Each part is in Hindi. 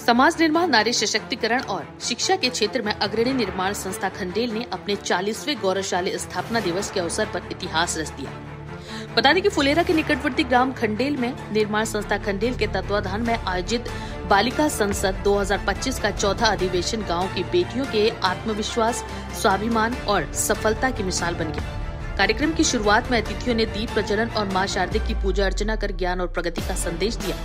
समाज निर्माण, नारी सशक्तिकरण और शिक्षा के क्षेत्र में अग्रणी निर्माण संस्था खंडेल ने अपने 40वें गौरवशाली स्थापना दिवस के अवसर पर इतिहास रच दिया। बता दें कि फुलेरा के निकटवर्ती ग्राम खंडेल में निर्माण संस्था खंडेल के तत्वाधान में आयोजित बालिका संसद 2025 का चौथा अधिवेशन गांव की बेटियों के आत्मविश्वास, स्वाभिमान और सफलता की मिसाल बन गया। कार्यक्रम की शुरुआत में अतिथियों ने दीप प्रज्वलन और मां शारदे की पूजा अर्चना कर ज्ञान और प्रगति का संदेश दिया।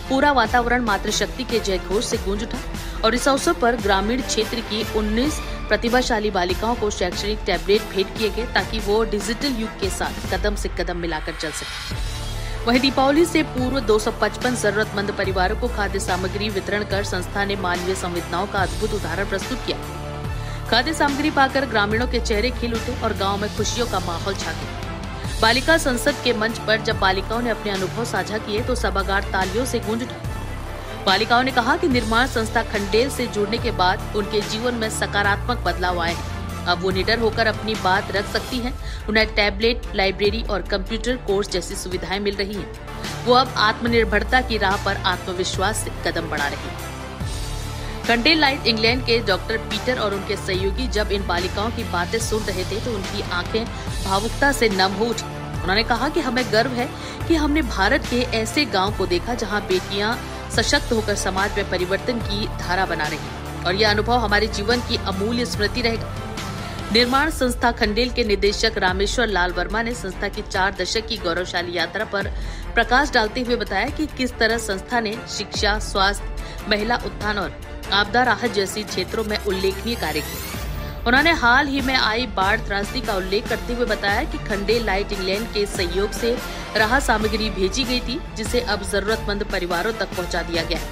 पूरा वातावरण मातृशक्ति के जय घोष से गूंज उठा और इस अवसर पर ग्रामीण क्षेत्र की 19 प्रतिभाशाली बालिकाओं को शैक्षणिक टैबलेट भेंट किए गए ताकि वो डिजिटल युग के साथ कदम से कदम मिलाकर चल सके। वहीं दीपावली से पूर्व 255 जरूरतमंद परिवारों को खाद्य सामग्री वितरण कर संस्था ने मानवीय संवेदनाओं का अद्भुत उदाहरण प्रस्तुत किया। खाद्य सामग्री पाकर ग्रामीणों के चेहरे खिल उठे और गाँव में खुशियों का माहौल छा गया। बालिका संसद के मंच पर जब बालिकाओं ने अपने अनुभव साझा किए तो सभागार तालियों से गूंज उठा। बालिकाओं ने कहा कि निर्माण संस्था खंडेल से जुड़ने के बाद उनके जीवन में सकारात्मक बदलाव आए हैं। अब वो निडर होकर अपनी बात रख सकती हैं। उन्हें टैबलेट, लाइब्रेरी और कंप्यूटर कोर्स जैसी सुविधाएं मिल रही हैं। वो अब आत्मनिर्भरता की राह पर आत्मविश्वास से कदम बढ़ा रही हैं। खंडेल लाइट इंग्लैंड के डॉक्टर पीटर और उनके सहयोगी जब इन बालिकाओं की बातें सुन रहे थे तो उनकी आंखें भावुकता से नम हो उठी। उन्होंने कहा कि हमें गर्व है कि हमने भारत के ऐसे गांव को देखा जहां बेटियां सशक्त होकर समाज में परिवर्तन की धारा बना रही हैं और यह अनुभव हमारे जीवन की अमूल्य स्मृति रहेगा। निर्माण संस्था खंडेल के निदेशक रामेश्वर लाल वर्मा ने संस्था की 4 दशक की गौरवशाली यात्रा पर प्रकाश डालते हुए बताया कि किस तरह संस्था ने शिक्षा, स्वास्थ्य, महिला उत्थान और आपदा राहत जैसी क्षेत्रों में उल्लेखनीय कार्य किए। उन्होंने हाल ही में आई बाढ़ त्रासदी का उल्लेख करते हुए बताया कि खंडेल लाइट इंग्लैंड के सहयोग से राहत सामग्री भेजी गई थी जिसे अब जरूरतमंद परिवारों तक पहुंचा दिया गया है।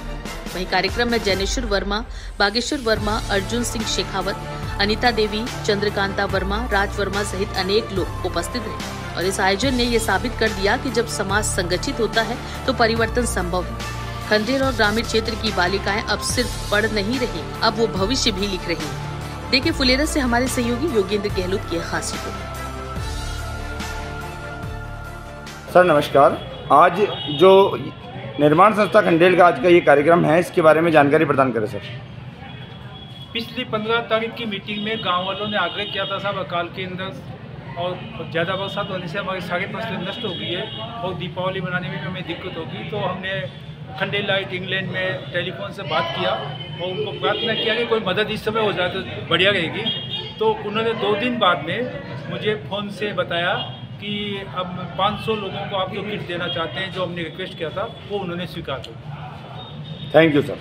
वहीं कार्यक्रम में जैनेश्वर वर्मा, बागेश्वर वर्मा, अर्जुन सिंह शेखावत, अनिता देवी, चंद्रकांता वर्मा, राज वर्मा सहित अनेक लोग उपस्थित रहे और इस आयोजन ने ये साबित कर दिया कि जब समाज संगठित होता है तो परिवर्तन संभव है। खंडेल और ग्रामीण क्षेत्र की बालिकाएं अब सिर्फ पढ़ नहीं रही, अब वो भविष्य भी लिख रही हैं। देखिए फुलेरा से हमारे सहयोगी योगेंद्र गहलोत की खास रिपोर्ट। सर नमस्कार। आज जो निर्माण संस्था खंडेल का आज का ये कार्यक्रम है, इसके बारे में जानकारी प्रदान करें सर। पिछली 15 तारीख की मीटिंग में गांव वालों ने आग्रह किया था साहब अकाल के अंदर और ज़्यादा बरसात होने से हमारी सारी फसलें नष्ट हो गई है और दीपावली मनाने में हमें दिक्कत होगी। तो हमने खंडेल लाइट इंग्लैंड में टेलीफोन से बात किया और उनको प्रार्थना किया कि कोई मदद इस समय हो जाए तो बढ़िया रहेगी। तो उन्होंने 2 दिन बाद में मुझे फ़ोन से बताया कि अब 500 लोगों को आप जो किट देना चाहते हैं, जो हमने रिक्वेस्ट किया था वो उन्होंने स्वीकार किया। Thank you sir.